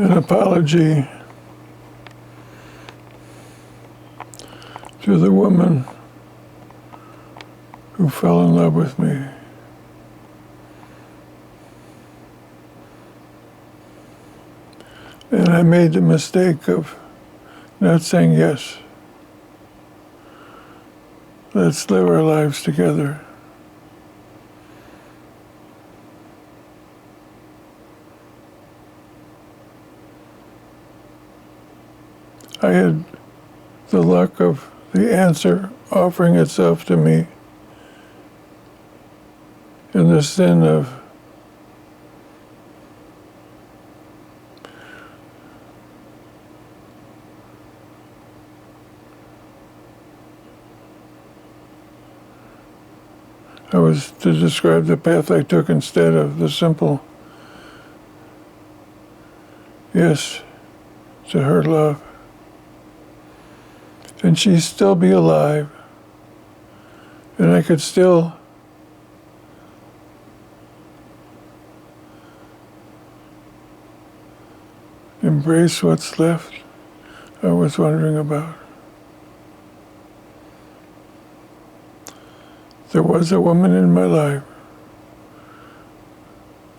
an apology to the woman who fell in love with me. And I made the mistake of not saying yes. Let's live our lives together. I had the luck of the answer offering itself to me in the sin of I was to describe the path I took instead of the simple yes to her love. And she'd still be alive, and I could still embrace what's left I was wondering about. There was a woman in my life.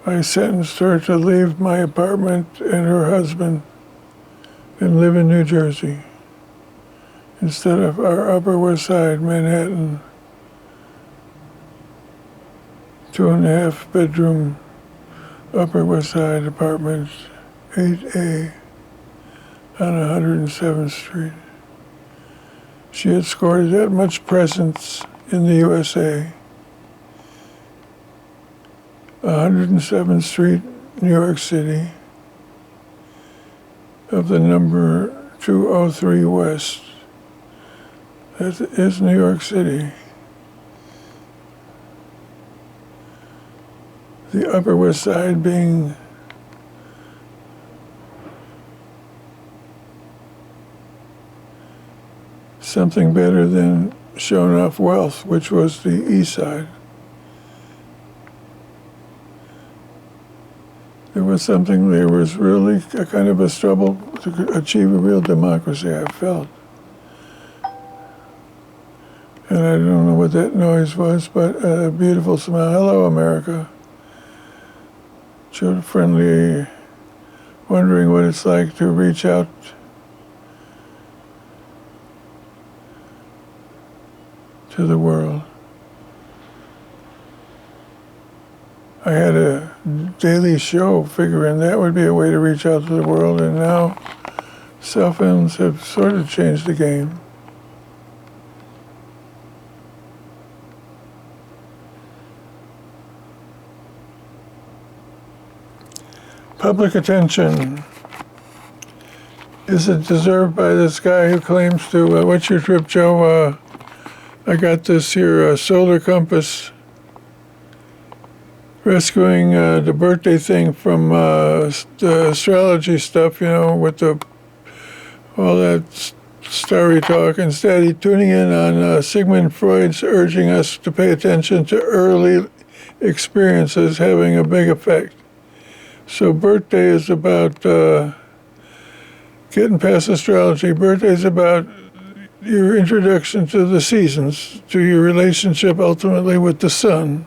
I sentenced her to leave my apartment and her husband and live in New Jersey instead of our Upper West Side, Manhattan, 2.5 bedroom Upper West Side apartment, 8A on 107th Street. She had scored that much presence in the USA. 107th Street, New York City, of the number 203 West. That is New York City. The Upper West Side being something better than showing off wealth, which was the East Side. There was really a kind of a struggle to achieve a real democracy, I felt. And I don't know what that noise was, but a beautiful smile. Hello, America. Child-friendly, wondering what it's like to reach out to the world. I had a daily show figuring that would be a way to reach out to the world, and now cell phones have sort of changed the game. Public attention. Is it deserved by this guy who claims to, what's your trip, Joe? I got this here solar compass rescuing the birthday thing from the astrology stuff, with all that starry talk. Instead, he's tuning in on Sigmund Freud's urging us to pay attention to early experiences having a big effect. So birthday is about getting past astrology. Birthday is about your introduction to the seasons, to your relationship ultimately with the sun,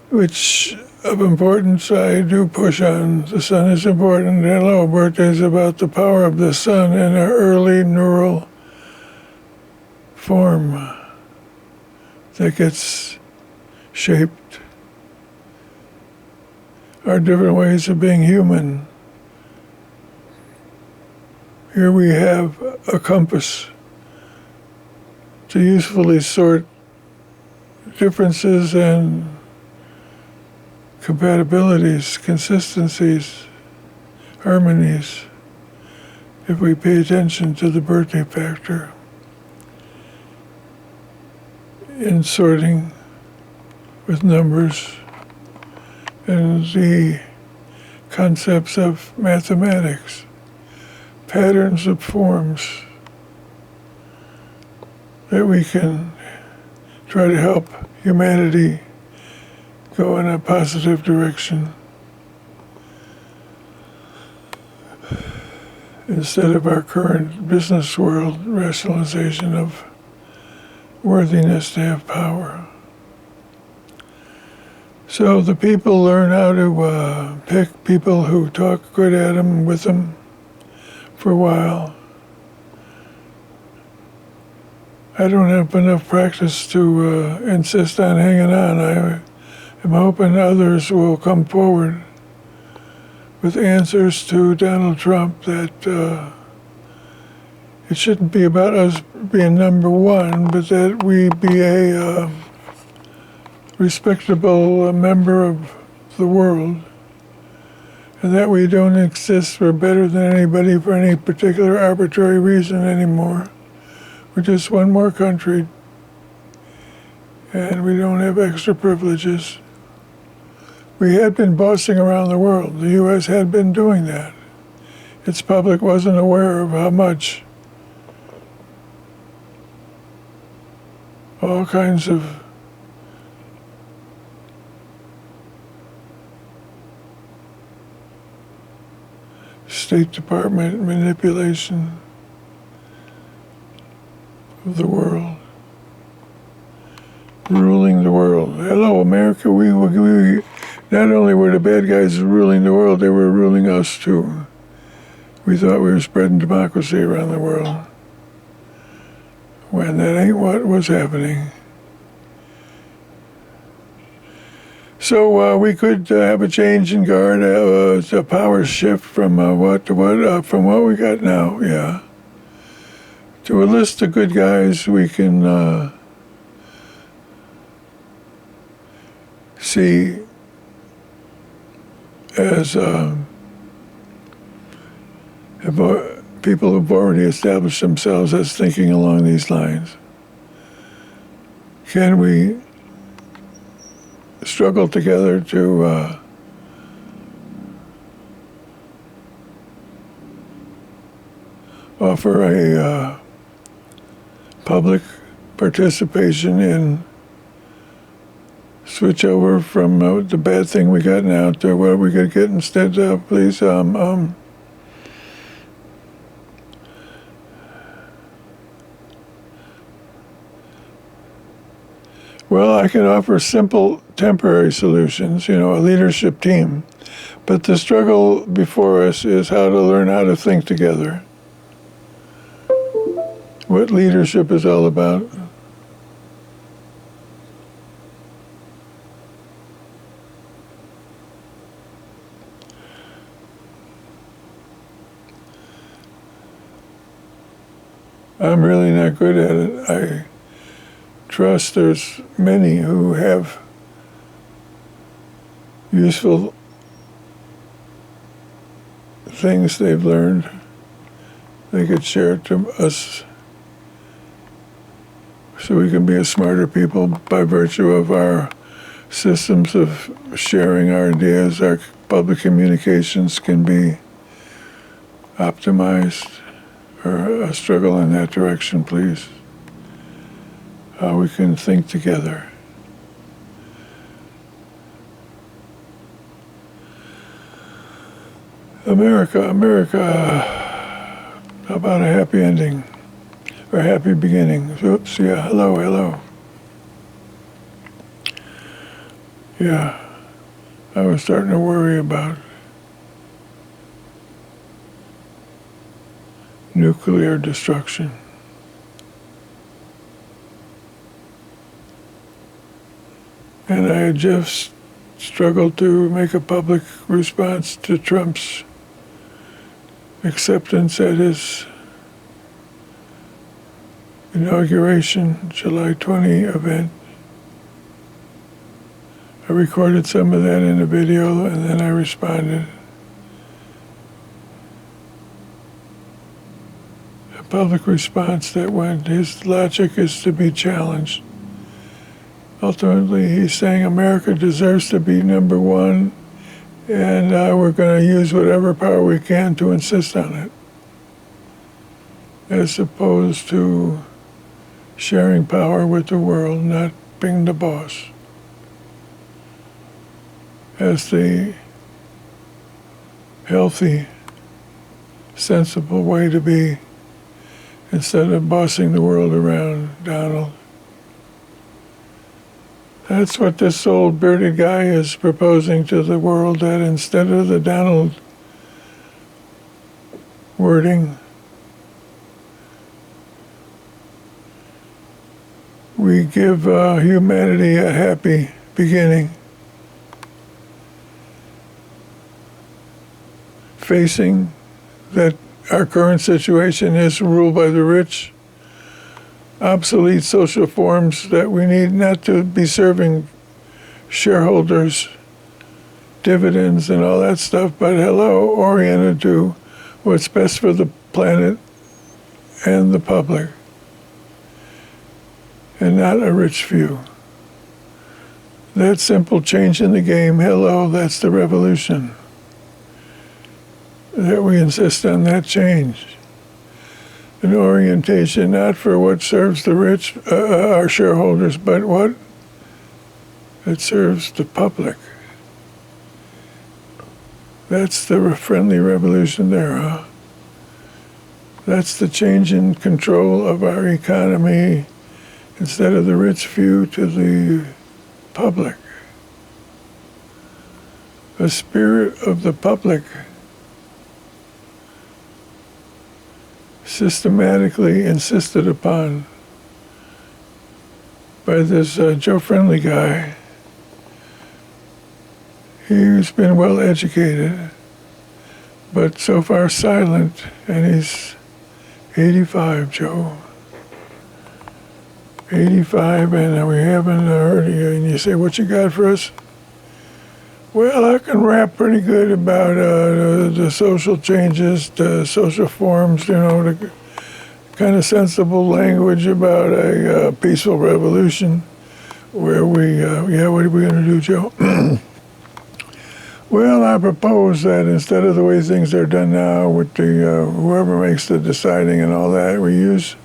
which of importance I do push on. The sun is important. Hello, birthday is about the power of the sun and our early neural form that gets shaped. Our different ways of being human. Here we have a compass to usefully sort differences and compatibilities, consistencies, harmonies, if we pay attention to the birthday factor in sorting with numbers and the concepts of mathematics, patterns of forms that we can try to help humanity go in a positive direction. instead of our current business world rationalization of worthiness to have power. So the people learn how to pick people who talk good at them, with them for a while. I don't have enough practice to insist on hanging on. I am hoping others will come forward with answers to Donald Trump that it shouldn't be about us being number one, but that we be a respectable member of the world, and that we don't exist for better than anybody for any particular arbitrary reason anymore. We're just one more country, and we don't have extra privileges. We had been bossing around the world. The U.S. had been doing that. Its public wasn't aware of how much. All kinds of State Department manipulation of the world, ruling the world. Hello, America. We not only were the bad guys ruling the world, they were ruling us too. We thought we were spreading democracy around the world, when that ain't what was happening. So we could have a change in guard, a power shift from what to what, from what we got now, yeah. To a list of good guys we can see as people who've already established themselves as thinking along these lines. Can we struggle together to offer a public participation in switch over from the bad thing we got now to what we could get instead? Please. Well, I can offer simple temporary solutions, a leadership team. But the struggle before us is how to learn how to think together. What leadership is all about. I'm really not good at it. I trust there's many who have useful things they've learned. They could share it to us so we can be a smarter people by virtue of our systems of sharing our ideas. Our public communications can be optimized, or a struggle in that direction, please. How we can think together. America, how about a happy ending? Or a happy beginning? Oops, yeah, hello. Yeah, I was starting to worry about nuclear destruction. And I had just struggled to make a public response to Trump's acceptance at his inauguration, July 20 event. I recorded some of that in a video, and then I responded. A public response that went, his logic is to be challenged. Ultimately, he's saying America deserves to be number one, and we're going to use whatever power we can to insist on it, as opposed to sharing power with the world, not being the boss. As the healthy sensible way to be instead of bossing the world around, Donald. That's what this old bearded guy is proposing to the world, that instead of the Donald wording, we give humanity a happy beginning, facing that our current situation is ruled by the rich, obsolete social forms that we need not to be serving shareholders dividends and all that stuff, but hello, oriented to what's best for the planet and the public, and not a rich few. That simple change in the game, hello, that's the revolution. That we insist on that change. An orientation not for what serves the rich, our shareholders, but what it serves the public. That's the friendly revolution there, huh? That's the change in control of our economy, instead of the rich few to the public. The spirit of the public systematically insisted upon by this Joe Friendly guy. He's been well educated, but so far silent, and he's 85, Joe. 85, and we haven't heard of you. And you say, what you got for us? Well, I can rap pretty good about the social changes, the social forms, the kind of sensible language about a peaceful revolution where what are we going to do, Joe? Well, I propose that instead of the way things are done now with the whoever makes the deciding and all that, we use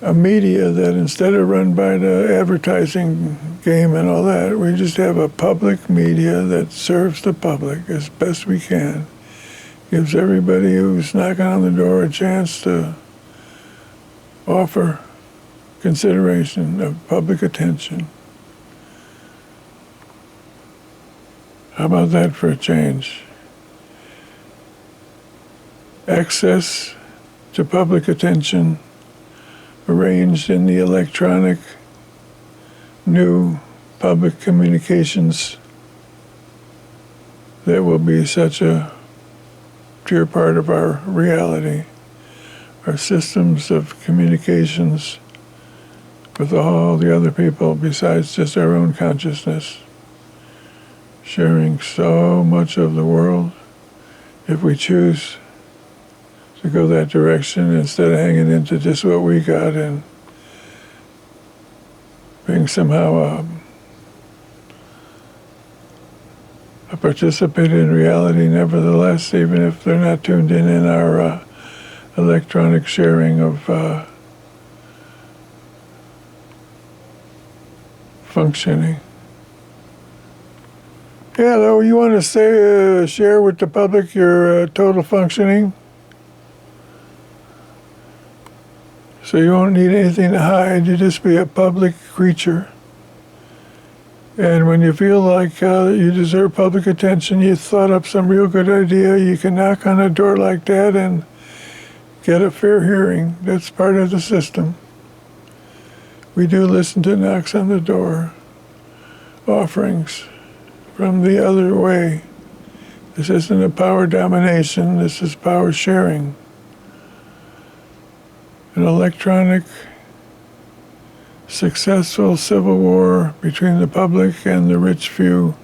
a media that instead of run by the advertising game and all that, we just have a public media that serves the public as best we can, gives everybody who's knocking on the door a chance to offer consideration of public attention. How about that for a change? Access to public attention arranged in the electronic new public communications that will be such a pure part of our reality, our systems of communications with all the other people besides just our own consciousness, sharing so much of the world if we choose to go that direction instead of hanging into just what we got and being somehow a participant in reality nevertheless, even if they're not tuned in our electronic sharing of functioning. Yeah, though, you want to say, share with the public your total functioning? So you won't need anything to hide. You just be a public creature. And when you feel like you deserve public attention, you thought up some real good idea, you can knock on a door like that and get a fair hearing. That's part of the system. We do listen to knocks on the door, offerings from the other way. This isn't a power domination, this is power sharing. An electronic, successful civil war between the public and the rich few,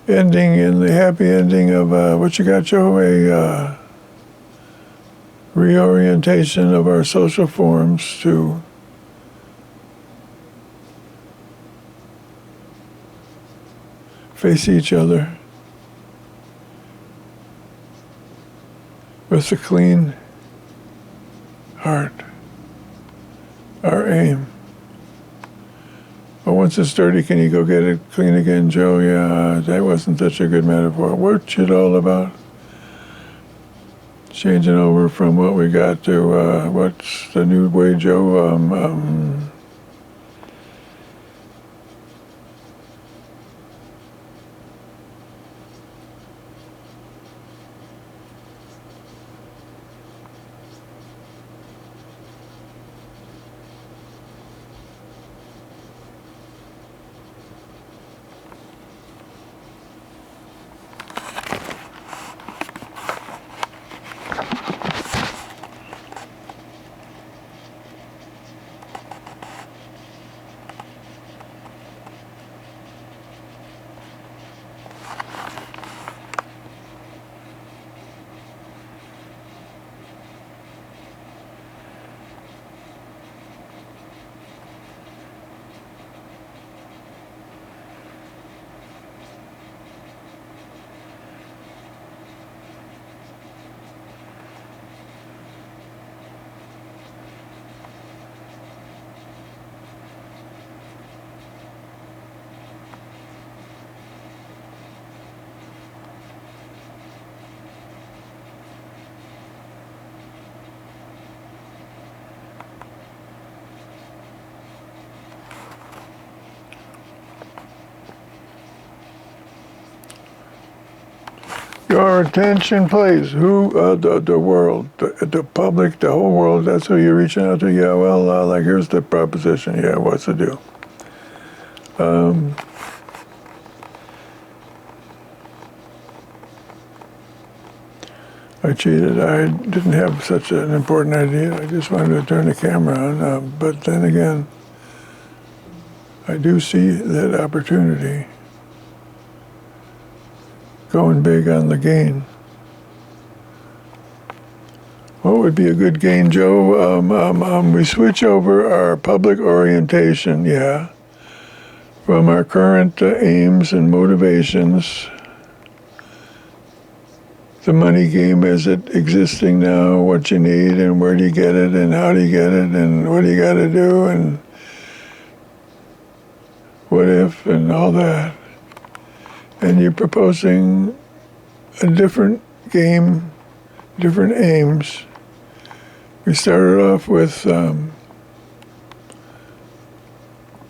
ending in the happy ending of, what you got, Joe, a reorientation of our social forms to face each other with a clean heart, our aim. But once it's dirty, can you go get it clean again, Joe? Yeah, that wasn't such a good metaphor. What's it all about? changing over from what we got to what's the new way, Joe? Your attention, please. Who, the world, the public, the whole world, that's who you're reaching out to? Yeah, well, like, here's the proposition. Yeah, what's the deal? I cheated. I didn't have such an important idea. I just wanted to turn the camera on. But then again, I do see that opportunity. Going big on the gain. What would be a good gain, Joe? We switch over our public orientation, yeah, from our current aims and motivations, the money game as it existing now, what you need and where do you get it and how do you get it and what do you got to do and what if and all that. And you're proposing a different game, different aims. We started off with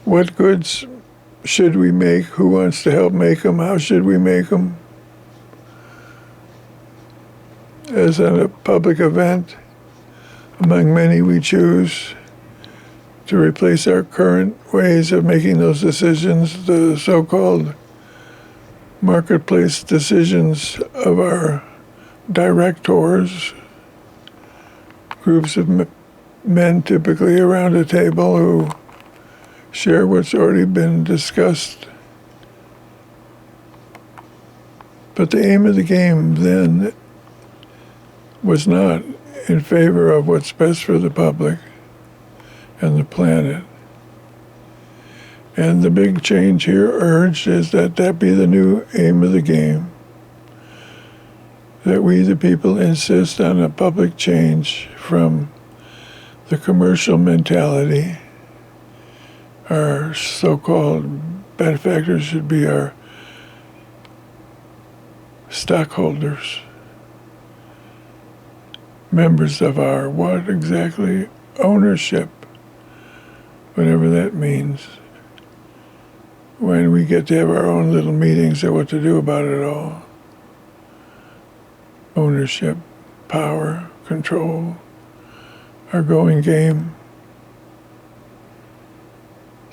what goods should we make, who wants to help make them, how should we make them, as a public event, among many we choose to replace our current ways of making those decisions, the so-called marketplace decisions of our directors, groups of men typically around a table who share what's already been discussed. But the aim of the game then was not in favor of what's best for the public and the planet. And the big change here urged is that that be the new aim of the game, that we, the people, insist on a public change from the commercial mentality. Our so-called benefactors should be our stockholders, members of our what exactly? Ownership, whatever that means. When we get to have our own little meetings of what to do about it all. Ownership, power, control, our going game.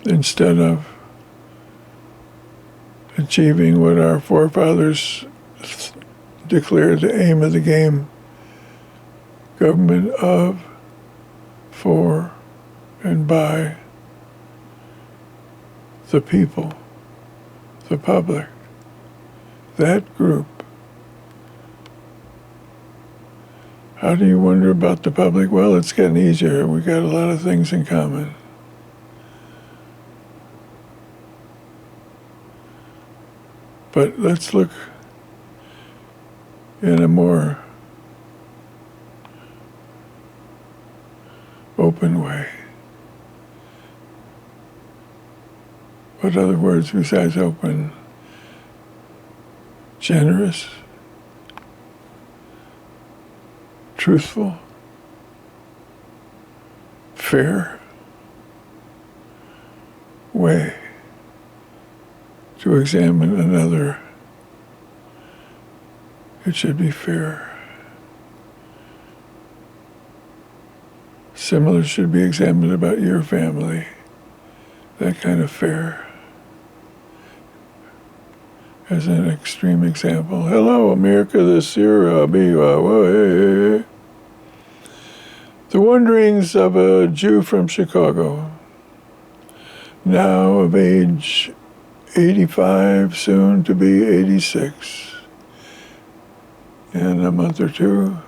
Instead of achieving what our forefathers declared the aim of the game, government of, for, and by the people, the public, that group. How do you wonder about the public? Well, it's getting easier. We got a lot of things in common. But let's look in a more open way. What other words besides open? Generous, truthful, fair way to examine another. It should be fair. Similar should be examined about your family. That kind of fair. As an extreme example. Hello, America, this year, The Wanderings of a Jew from Chicago. Now of age 85, soon to be 86. In a month or two.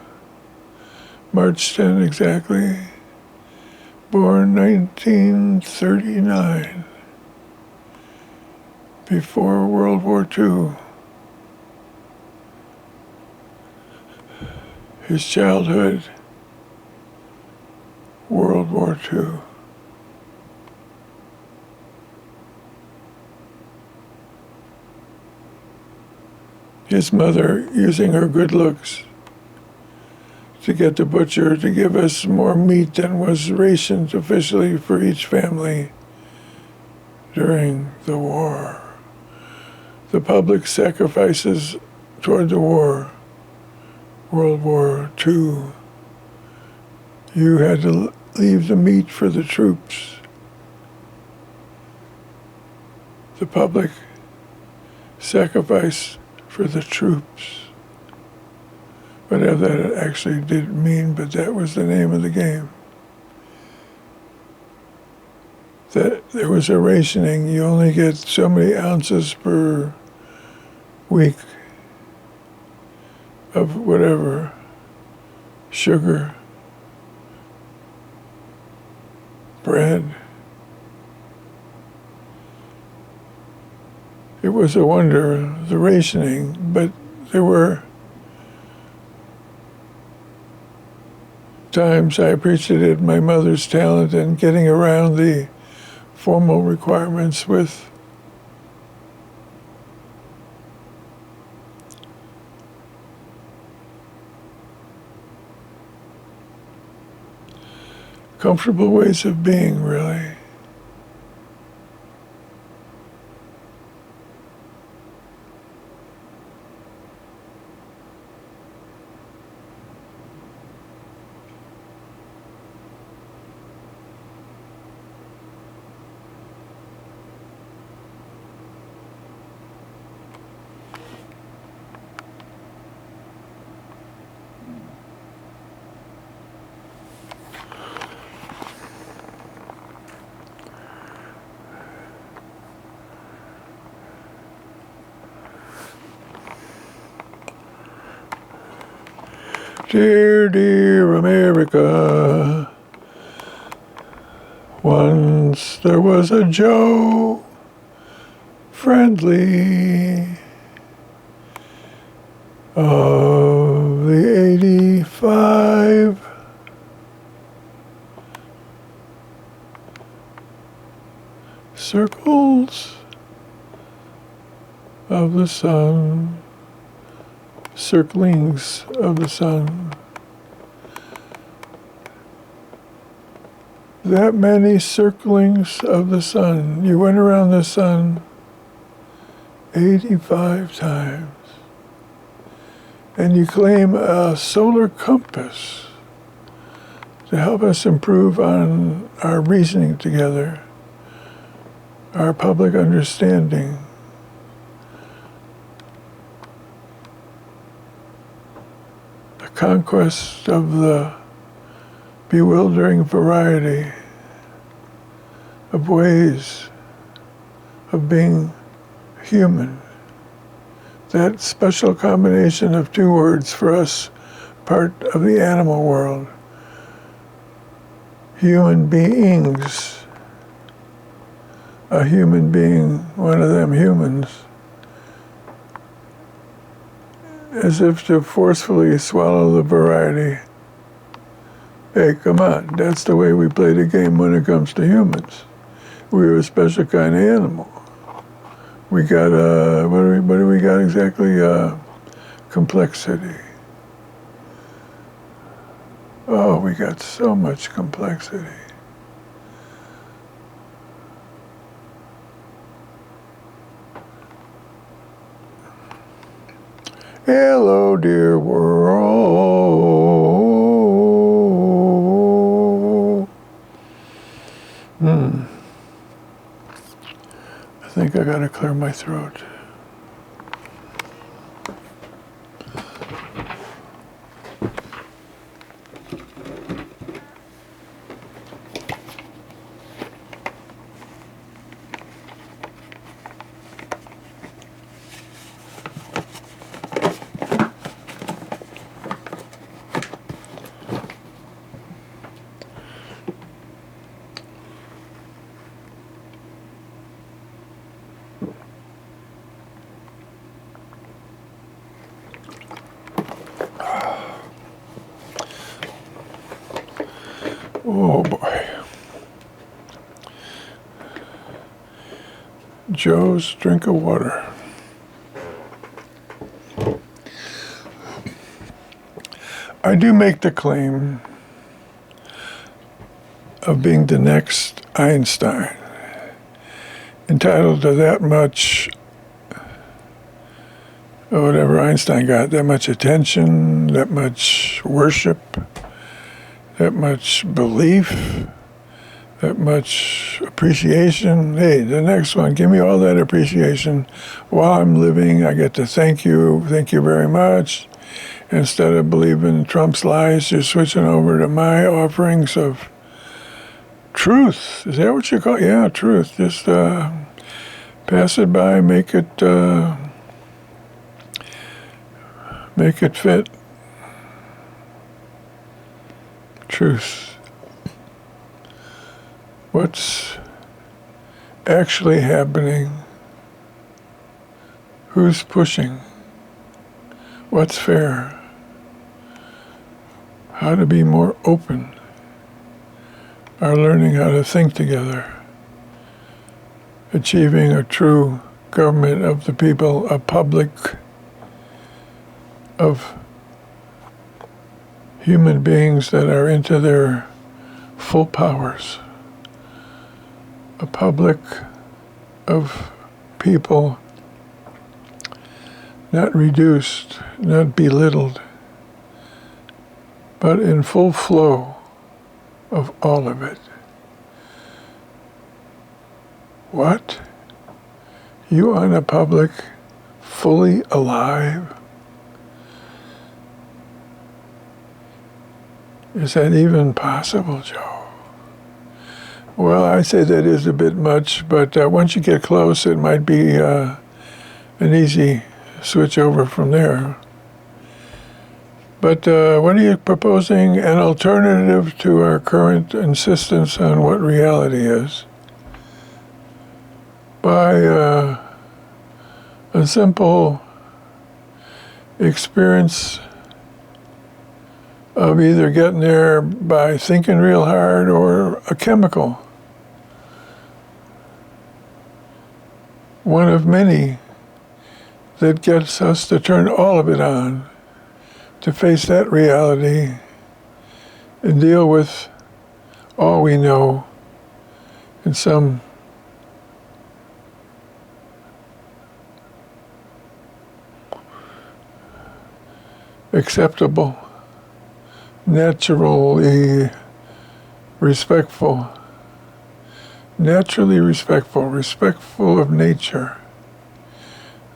March 10 exactly. Born 1939. Before World War II. His childhood, World War II. His mother using her good looks to get the butcher to give us more meat than was rationed officially for each family during the war. The public sacrifices toward the war, World War II. You had to leave the meat for the troops. The public sacrifice for the troops. Whatever that actually did mean, but that was the name of the game. That there was a rationing. You only get so many ounces per week of whatever, sugar, bread. It was a wonder, the rationing, but there were times I appreciated my mother's talent in getting around the formal requirements with comfortable ways of being, really. Dear, dear America, once there was a Joe, friendly, of the 85. Circles of the sun. Circlings of the sun. That many circlings of the sun. You went around the sun 85 times. And you claim a solar compass to help us improve on our reasoning together, our public understanding. Conquest of the bewildering variety of ways of being human. That special combination of two words for us, part of the animal world. Human beings. A human being, one of them humans. As if to forcefully swallow the variety. Hey, come on, that's the way we play the game when it comes to humans. We're a special kind of animal. We got, what do we, got exactly? Complexity. Oh, we got so much complexity. Hello, dear world. I think I gotta clear my throat. Oh boy. Joe's drink of water. I do make the claim of being the next Einstein, entitled to that much, or whatever Einstein got, that much attention, that much worship, that much belief, that much appreciation. Hey, the next one, give me all that appreciation while I'm living. I get to thank you very much. Instead of believing Trump's lies, you're switching over to my offerings of truth. Is that what you call it? Yeah, truth. Just pass it by, make it fit. Truth. What's actually happening? Who's pushing? What's fair? How to be more open. Are learning how to think together. Achieving a true government of the people, a public of human beings that are into their full powers. A public of people not reduced, not belittled, but in full flow of all of it. What? You want a public fully alive? Is that even possible, Joe? Well, I say that is a bit much, but once you get close, it might be an easy switch over from there. But what are you proposing? An alternative to our current insistence on what reality is? By a simple experience of either getting there by thinking real hard or a chemical. One of many that gets us to turn all of it on, to face that reality and deal with all we know in some acceptable, naturally respectful of nature.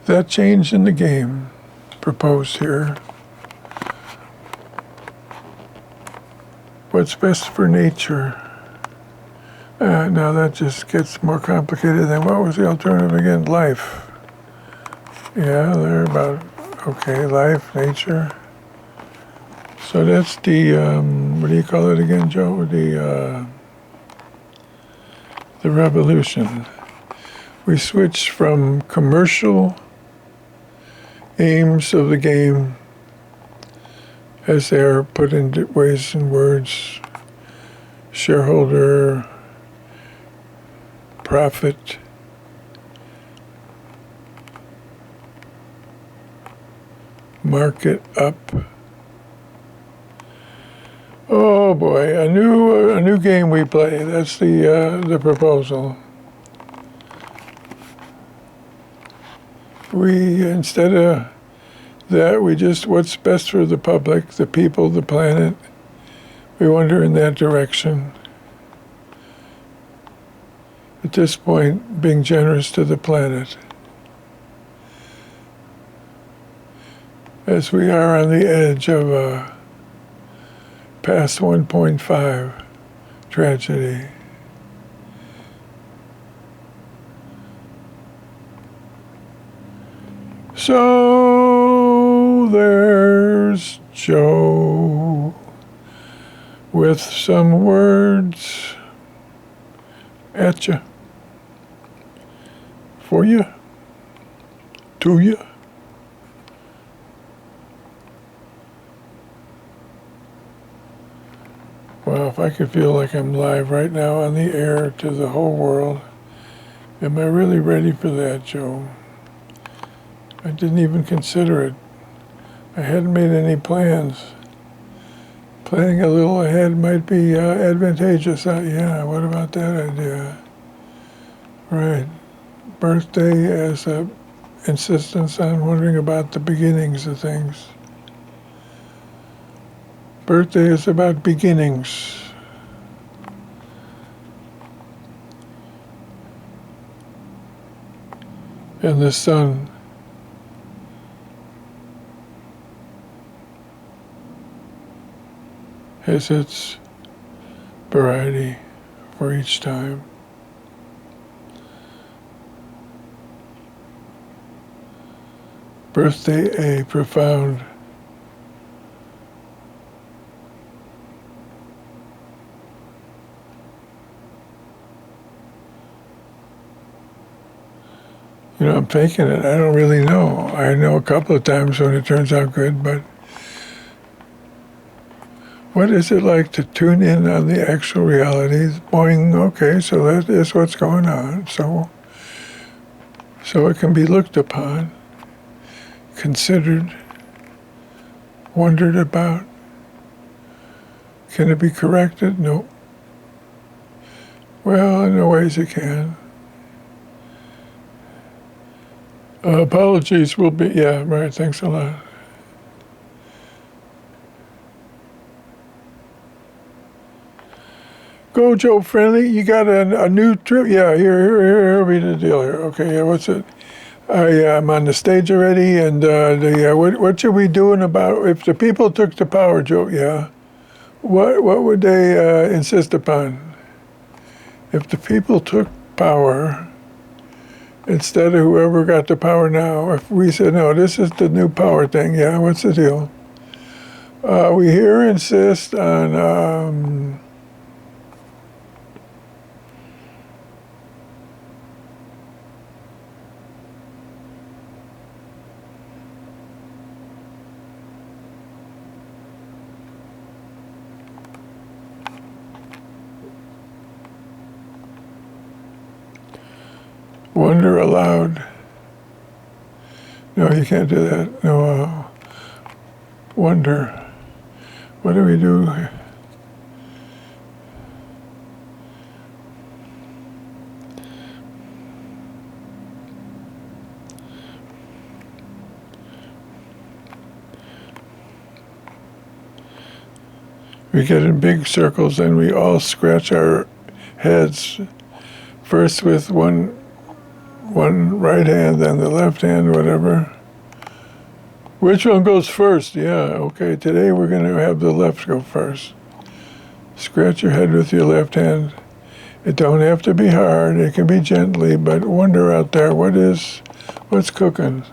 That change in the game proposed here. What's best for nature? Now that just gets more complicated than what was the alternative again? Life. Yeah, they're about, okay, life, nature. So that's the, what do you call it again, Joe? The revolution. We switched from commercial aims of the game, as they are put into ways and words, shareholder, profit, market up. Oh, boy, a new game we play. That's the proposal. We, instead of that, we just, what's best for the public, the people, the planet, we wander in that direction. At this point, being generous to the planet. As we are on the edge of a past 1.5 tragedy. So there's Joe with some words at you, for you, to you. Well, if I could feel like I'm live right now on the air to the whole world, am I really ready for that, Joe? I didn't even consider it. I hadn't made any plans. Planning a little ahead might be advantageous. Yeah, what about that idea? Right. Birthday as a insistence on wondering about the beginnings of things. Birthday is about beginnings. And the sun has its variety for each time. Birthday, a profound I'm faking it. I don't really know. I know a couple of times when it turns out good, but what is it like to tune in on the actual reality? Boing, okay, so that is what's going on. So it can be looked upon, considered, wondered about. Can it be corrected? No. Well, in ways it can. Apologies will be, yeah, right, thanks a lot. Go, Joe Friendly, you got a new trip? Yeah, here, read the deal here. Okay, yeah, what's it? I'm on the stage already, and what should we doing about, if the people took the power, Joe, yeah, what would they insist upon? If the people took power, instead of whoever got the power now, if we said, no, this is the new power thing, yeah, what's the deal? We here insist on wonder aloud. No, you can't do that. No, wonder. What do we do? We get in big circles and we all scratch our heads, first with one right hand, then the left hand, whatever. Which one goes first? Yeah, okay, today we're going to have the left go first. Scratch your head with your left hand. It don't have to be hard, it can be gently, but wonder out there, what's cooking?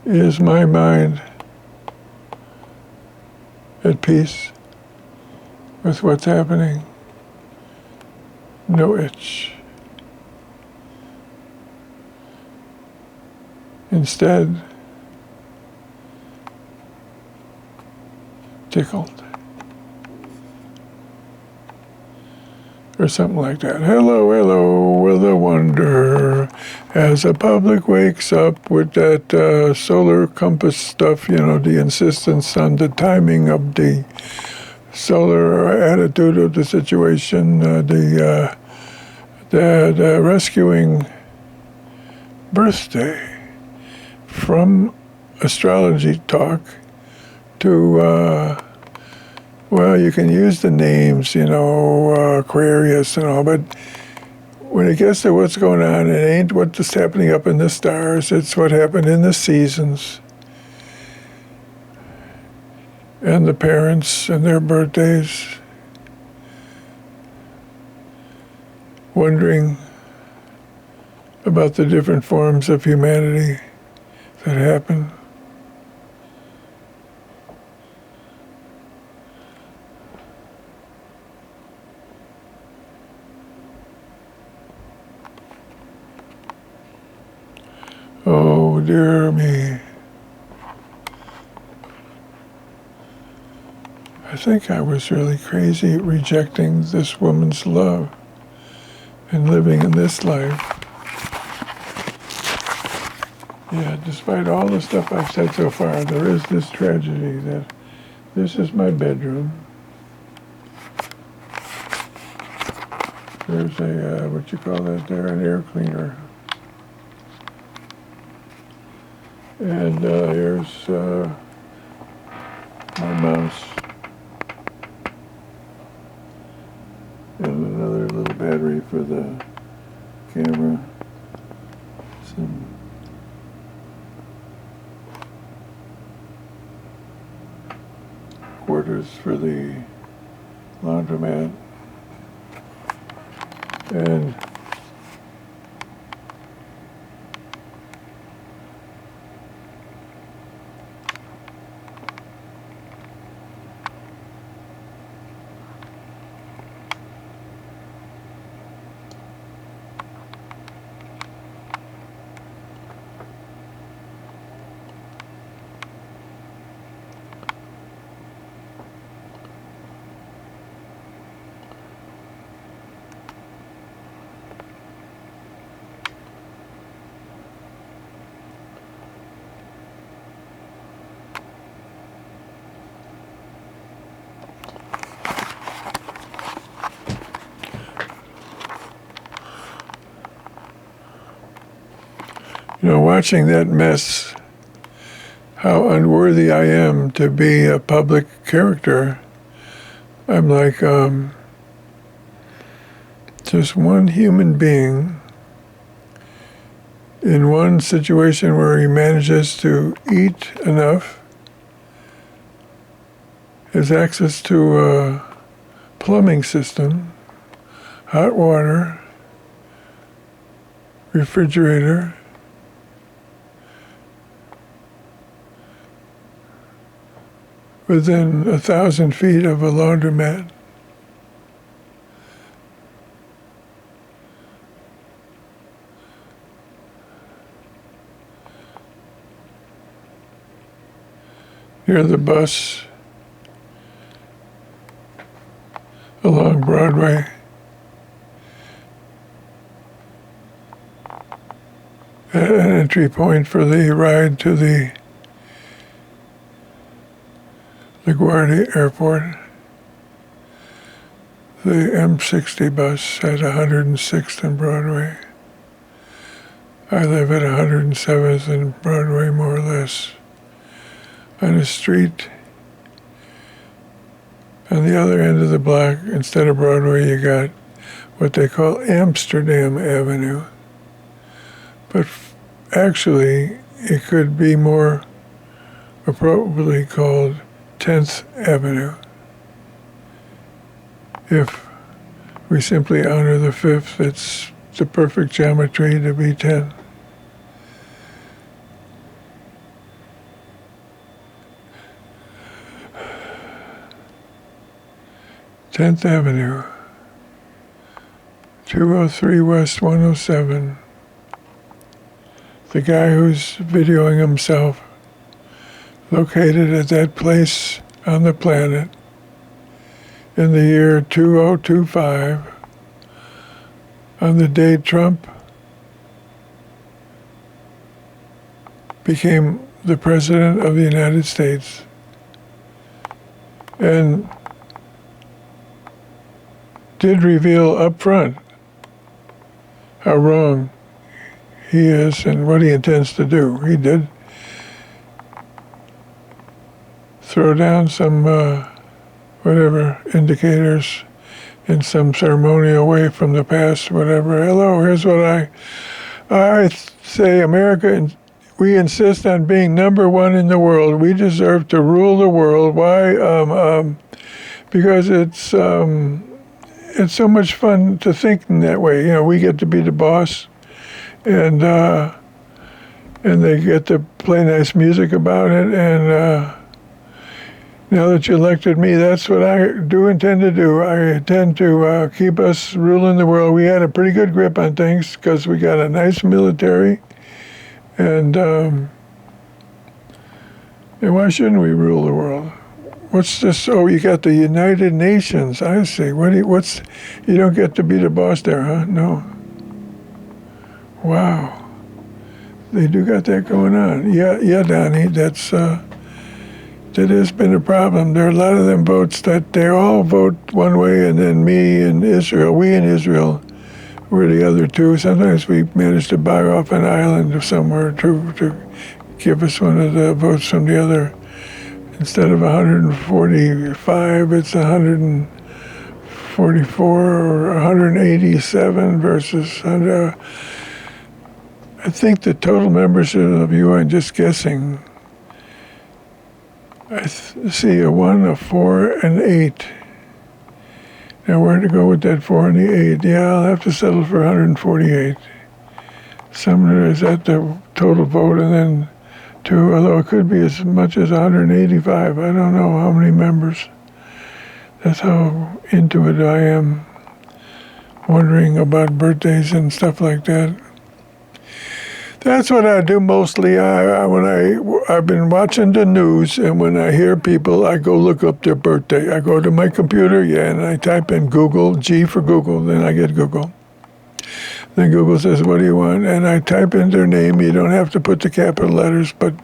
Is my mind at peace with what's happening? No itch. Instead, tickled. or something like that. Hello, hello, with a wonder. As the public wakes up with that solar compass stuff, the insistence on the timing of the solar attitude of the situation, the rescuing birthday from astrology talk to, well, you can use the names, Aquarius and all, but when it gets to what's going on, it ain't what's happening up in the stars, it's what happened in the seasons. And the parents and their birthdays, wondering about the different forms of humanity that happen. Oh, dear me. I think I was really crazy rejecting this woman's love and living in this life. Yeah, despite all the stuff I've said so far, there is this tragedy that this is my bedroom. There's a, what you call that there, an air cleaner. And here's my mouse. And another little battery for the camera. Some quarters for the laundromat. And watching that mess, how unworthy I am to be a public character. I'm like just one human being in one situation where he manages to eat enough, has access to a plumbing system, hot water, refrigerator, within 1,000 feet of a laundromat. Near the bus, along Broadway. At an entry point for the ride to the LaGuardia Airport. The M60 bus at 106th and Broadway. I live at 107th and Broadway, more or less. On a street on the other end of the block, instead of Broadway, you got what they call Amsterdam Avenue. But actually, it could be more appropriately called 10th Avenue. If we simply honor the 5th, it's the perfect geometry to be 10. Tenth Avenue, 203 West 107. The guy who's videoing himself, located at that place on the planet in the year 2025, on the day Trump became the President of the United States. And did reveal up front how wrong he is and what he intends to do. He did throw down some whatever indicators in some ceremonial way from the past, whatever. Hello, here's what I say, America, we insist on being number one in the world. We deserve to rule the world. Why? Because it's so much fun to think in that way. You know, we get to be the boss, and they get to play nice music about it. And now that you elected me, that's what I do intend to do. I intend to keep us ruling the world. We had a pretty good grip on things because we got a nice military, and why shouldn't we rule the world? What's this? Oh, you got the United Nations. I see. You don't get to be the boss there, huh? No. Wow. They do got that going on. Yeah, Donnie, that has been a problem. There are a lot of them votes that they all vote one way, and then we in Israel, we're the other two. Sometimes we manage to buy off an island or somewhere to give us one of the votes from the other. Instead of 145, it's 144 or 187 versus. I think the total membership of UN, just guessing, I see a 1, a 4, and 8. Now where to go with that 4 and the 8? Yeah, I'll have to settle for 148. Somewhere is that the total vote, and then 2, although it could be as much as 185. I don't know how many members. That's how into it I am, wondering about birthdays and stuff like that. That's what I do mostly. I've been watching the news, and when I hear people, I go look up their birthday. I go to my computer, and I type in Google, G for Google, then I get Google. Then Google says, what do you want? And I type in their name. You don't have to put the capital letters, but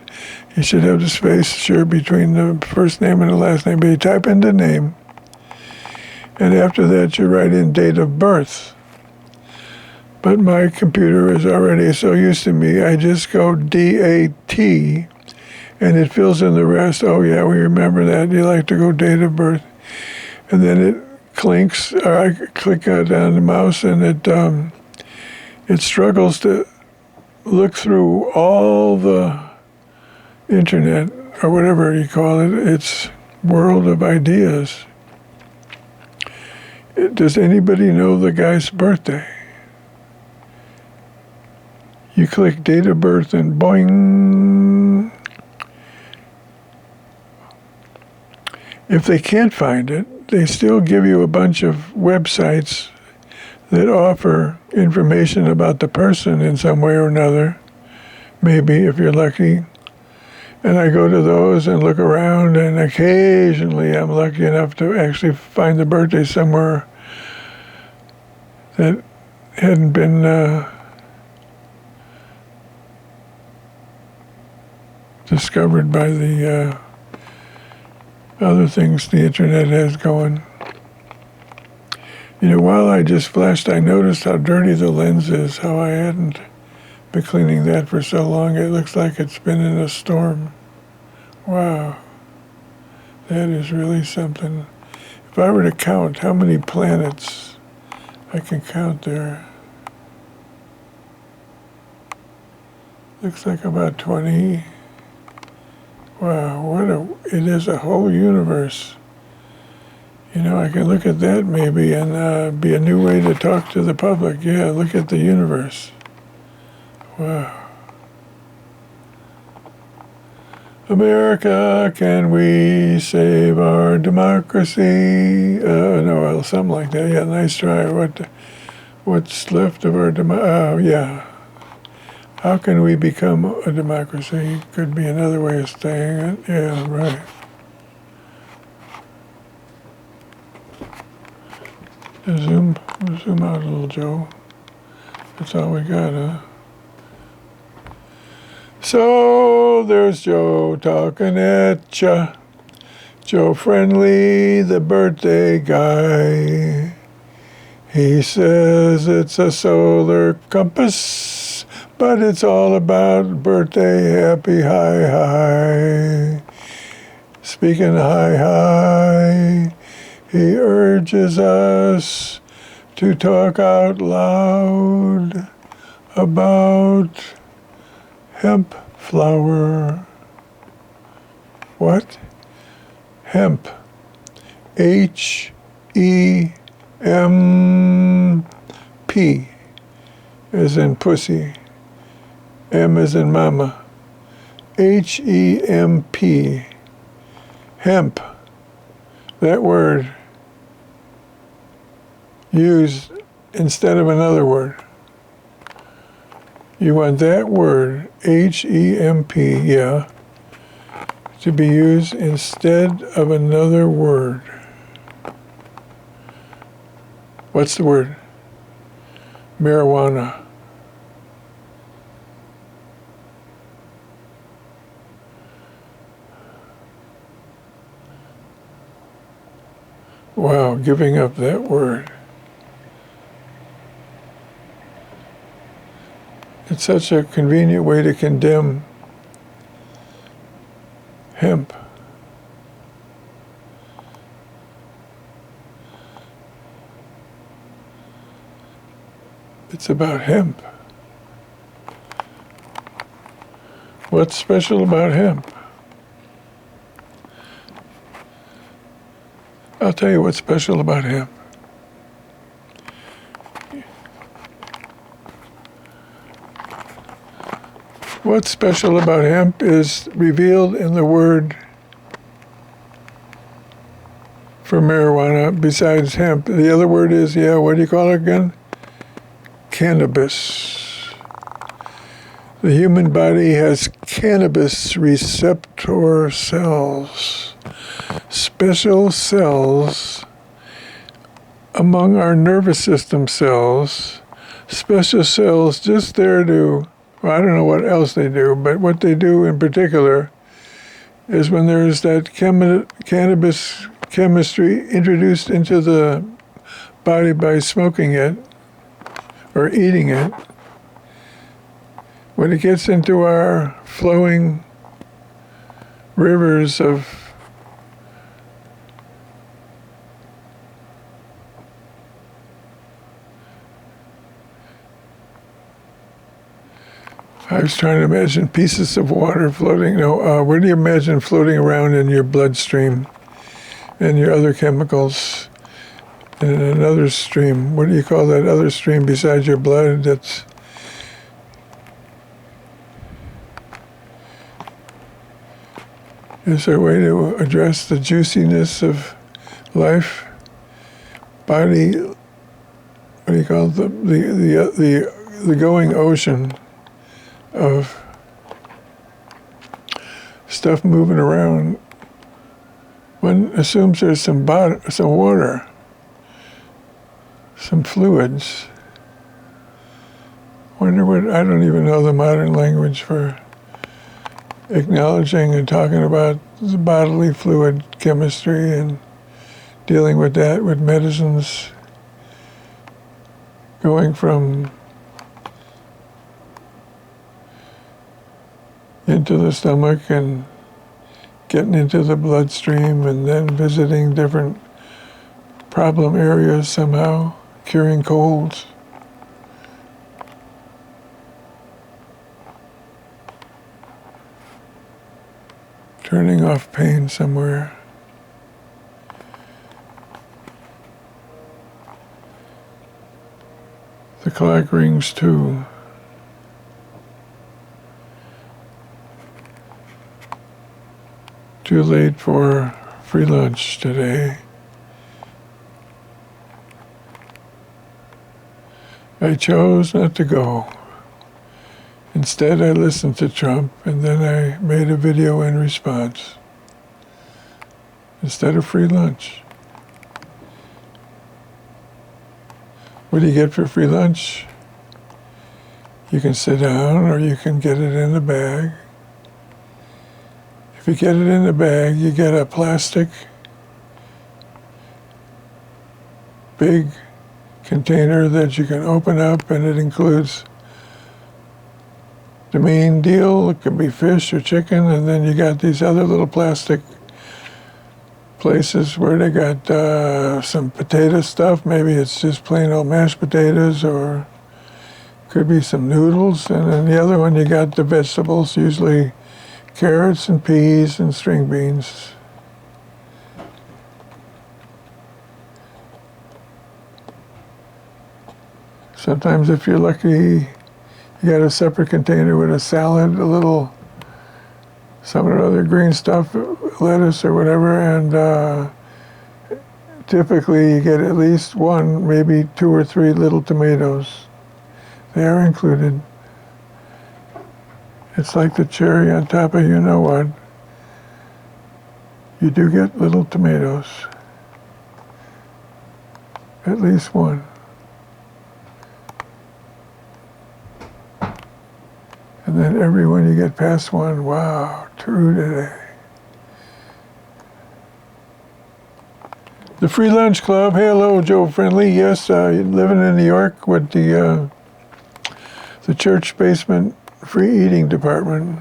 you should have the space, sure, between the first name and the last name. But you type in the name, and after that, you write in date of birth. But my computer is already so used to me, I just go DAT, and it fills in the rest. Oh, yeah, we remember that. You like to go date of birth. And then it clinks, or I click down the mouse, and it struggles to look through all the internet, or whatever you call it, its world of ideas. Does anybody know the guy's birthday? You click date of birth and boing. If they can't find it, they still give you a bunch of websites that offer information about the person in some way or another, maybe if you're lucky. And I go to those and look around, and occasionally I'm lucky enough to actually find the birthday somewhere that hadn't been discovered by the other things the internet has going. You know, while I just flashed, I noticed how dirty the lens is, how I hadn't been cleaning that for so long. It looks like it's been in a storm. Wow. That is really something. If I were to count how many planets I can count there, looks like about 20. Wow, it is a whole universe. You know, I can look at that maybe and be a new way to talk to the public. Yeah, look at the universe. Wow. America, can we save our democracy? No, something like that. Yeah, nice try. What's left of our democracy? Yeah. How can we become a democracy? Could be another way of saying it. Yeah, right. Zoom out a little, Joe. That's all we got, huh? So there's Joe talking at ya. Joe Friendly, the birthday guy. He says it's a solar compass, but it's all about birthday happy hi. Speaking of hi, he urges us to talk out loud about hemp flower. What? Hemp. H-E-M-P as in pussy. M as in mama. H-E-M-P. Hemp. That word used instead of another word. You want that word, H-E-M-P, yeah, to be used instead of another word. What's the word? Marijuana. Wow, giving up that word. It's such a convenient way to condemn hemp. It's about hemp. What's special about hemp? I'll tell you what's special about hemp. What's special about hemp is revealed in the word for marijuana besides hemp. The other word is, what do you call it again? Cannabis. The human body has cannabis receptor cells, special cells among our nervous system cells, special cells just there to, well, I don't know what else they do, but what they do in particular is when there's that cannabis chemistry introduced into the body by smoking it or eating it, when it gets into our flowing rivers of I was trying to imagine pieces of water floating. No, where do you imagine floating around in your bloodstream and your other chemicals in another stream? What do you call that other stream besides your blood? Is there a way to address the juiciness of life? Body, what do you call it? The going ocean of stuff moving around. One assumes there's some water, some fluids. Wonder what, I don't even know the modern language for acknowledging and talking about the bodily fluid chemistry and dealing with that with medicines going from into the stomach and getting into the bloodstream and then visiting different problem areas somehow, curing colds. Turning off pain somewhere. The clock rings 2. Too late for free lunch today. I chose not to go. Instead, I listened to Trump, and then I made a video in response. Instead of free lunch. What do you get for free lunch? You can sit down or you can get it in the bag. If you get it in the bag, you get a plastic big container that you can open up, and it includes the main deal. It could be fish or chicken, and then you got these other little plastic places where they got some potato stuff. Maybe it's just plain old mashed potatoes, or could be some noodles. And then the other one, you got the vegetables, usually carrots and peas and string beans. Sometimes if you're lucky, you got a separate container with a salad, a little, some of the other green stuff, lettuce or whatever, and typically you get at least one, maybe 2 or 3 little tomatoes. They are included. It's like the cherry on top of you know what. You do get little tomatoes. At least one. And then every one you get past one, wow, 2 today. The Free Lunch Club. Hey, hello, Joe Friendly. Yes, living in New York with the church basement free eating department.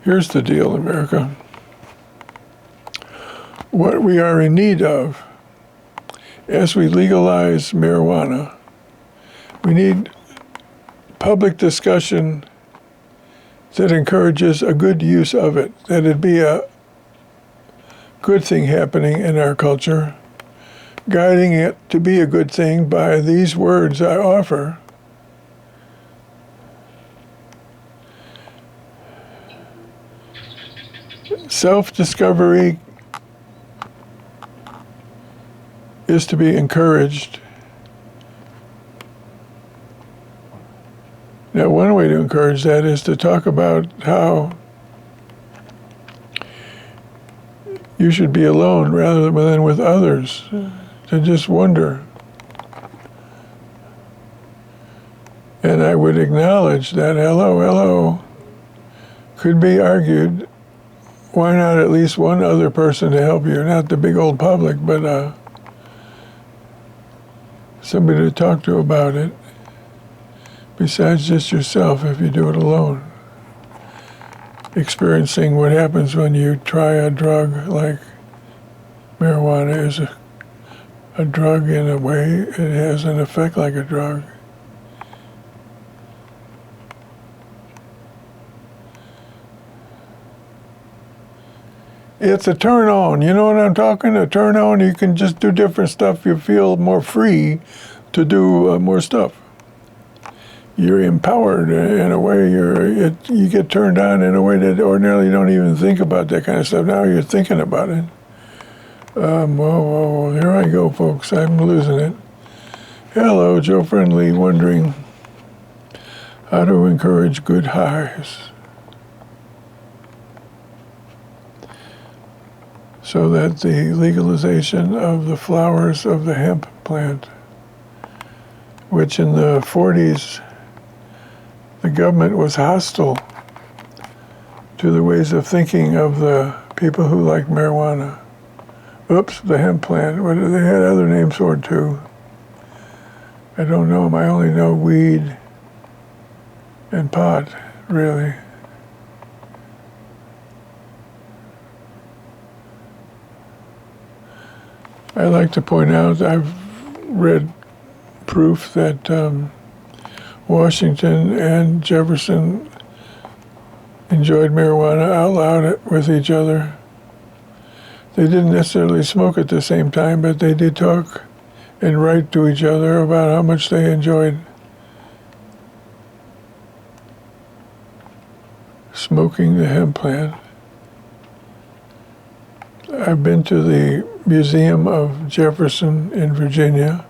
Here's the deal, America. What we are in need of, as we legalize marijuana, we need public discussion that encourages a good use of it, that it'd be a good thing happening in our culture, guiding it to be a good thing by these words I offer. Self-discovery is to be encouraged. Now, one way to encourage that is to talk about how you should be alone rather than with others, to just wonder. And I would acknowledge that hello, could be argued. Why not at least one other person to help you? Not the big old public, but somebody to talk to about it, besides just yourself if you do it alone. Experiencing what happens when you try a drug like marijuana is a drug in a way. It has an effect like a drug. It's a turn on, you know what I'm talking? A turn on, you can just do different stuff. You feel more free to do more stuff. You're empowered in a way. You get turned on in a way that ordinarily you don't even think about that kind of stuff. Now you're thinking about it. Whoa, here I go, folks. I'm losing it. Hello, Joe Friendly, wondering how to encourage good highs, so that the legalization of the flowers of the hemp plant, which in the 40s the government was hostile to the ways of thinking of the people who like marijuana. Oops, the hemp plant. They had other names for it too. I don't know them. I only know weed and pot, really. I like to point out, I've read proof that Washington and Jefferson enjoyed marijuana out loud with each other. They didn't necessarily smoke at the same time, but they did talk and write to each other about how much they enjoyed smoking the hemp plant. I've been to the Museum of Jefferson in Virginia,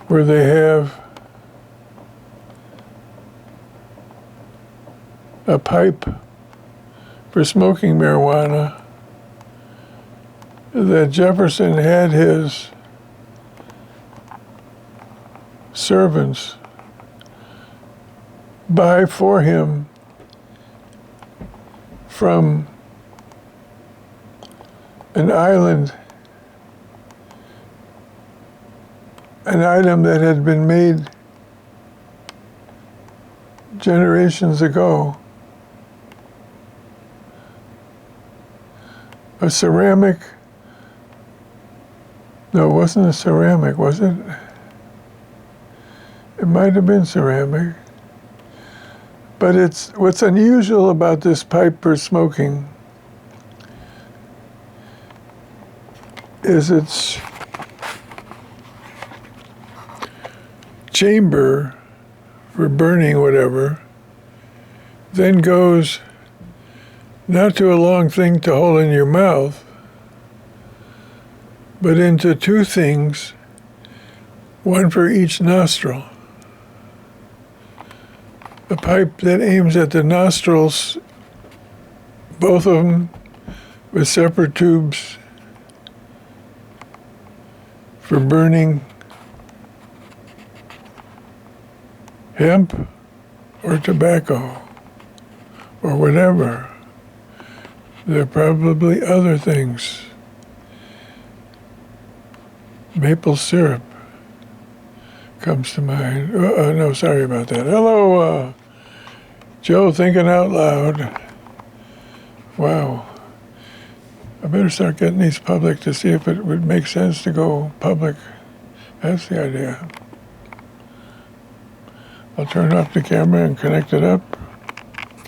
where they have a pipe for smoking marijuana that Jefferson had his servants buy for him from an island, an item that had been made generations ago. A ceramic, no, it wasn't a ceramic, was it? It might have been ceramic. But it's what's unusual about this pipe for smoking is its chamber for burning whatever then goes not to a long thing to hold in your mouth, but into two things, one for each nostril. A pipe that aims at the nostrils, both of them with separate tubes for burning hemp or tobacco or whatever. There are probably other things. Maple syrup comes to mind. No, sorry about that. Hello, Joe, thinking out loud. Wow. I better start getting these public to see if it would make sense to go public. That's the idea. I'll turn off the camera and connect it up.